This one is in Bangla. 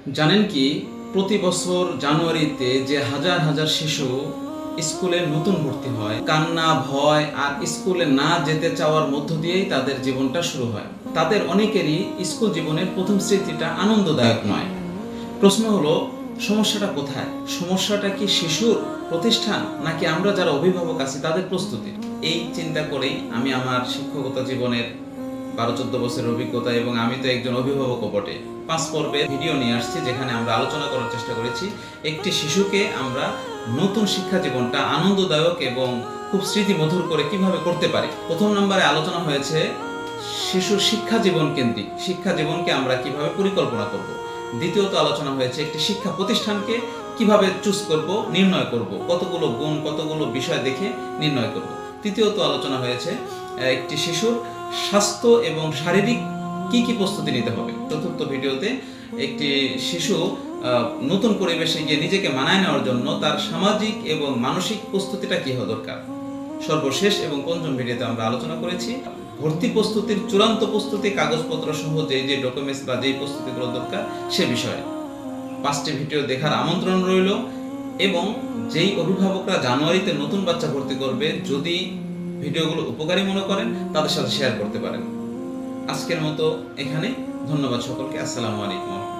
জানেন কি, প্রতি বছর জানুয়ারিতে যে হাজার হাজার শিশু স্কুলে নতুন ভর্তি হয়, কান্না, ভয় আর স্কুলে না যেতে চাওয়ার মধ্য দিয়েই তাদের জীবনটা শুরু হয়। তাদের অনেকেরই স্কুল জীবনের প্রথম স্মৃতিটা আনন্দদায়ক নয়। প্রশ্ন হলো, সমস্যাটা কোথায়? সমস্যাটা কি শিশুর, প্রতিষ্ঠান, নাকি আমরা যারা অভিভাবক আছি তাদের প্রস্তুতি? এই চিন্তা করেই আমি আমার শিক্ষকতা জীবনের 12-14 বছরের অভিজ্ঞতা, এবং আমি তো একজন অভিভাবকও বটে, 5 পর্বের ভিডিও নিয়ে আসছি, যেখানে আমরা আলোচনা করার চেষ্টা করেছি একটি শিশুকে আমরা নতুন শিক্ষা জীবনটা আনন্দদায়ক এবং খুব স্মৃতিমধুর করে কিভাবে করতে পারি। প্রথম নম্বরে আলোচনা হয়েছে শিশুর শিক্ষা জীবন কেন্দ্রিক, শিক্ষা জীবনকে আমরা কিভাবে পরিকল্পনা করব। দ্বিতীয়ত আলোচনা হয়েছে একটি শিক্ষা প্রতিষ্ঠানকে কিভাবে চুজ করব, নির্ণয় করব, কতগুলো গুণ, কতগুলো বিষয় দেখে নির্ণয় করব। তৃতীয়ত আলোচনা হয়েছে একটি শিশুর স্বাস্থ্য এবং শারীরিক কি কি প্রস্তুতি নিতে হবে। চতুর্থ ভিডিওতে একটি শিশু নতুন পরিবেশে গিয়ে নিজেকে মানায় নেওয়ার জন্য তার সামাজিক এবং মানসিক প্রস্তুতিটা কি হওয়া দরকার। সর্বশেষ এবং পঞ্চম ভিডিওতে আমরা আলোচনা করেছি ভর্তি প্রস্তুতির চূড়ান্ত প্রস্তুতি, কাগজপত্র সহ যে ডকুমেন্টস বা যেই প্রস্তুতিগুলো দরকার সে বিষয়ে। 5টি ভিডিও দেখার আমন্ত্রণ রইল, এবং যেই অভিভাবকরা জানুয়ারিতে নতুন বাচ্চা ভর্তি করবে, যদি ভিডিওগুলো উপকারী মনে করেন তাদের সাথে শেয়ার করতে পারেন। আজকের মতো এখানে, ধন্যবাদ সকলকে। আসসালামু আলাইকুম।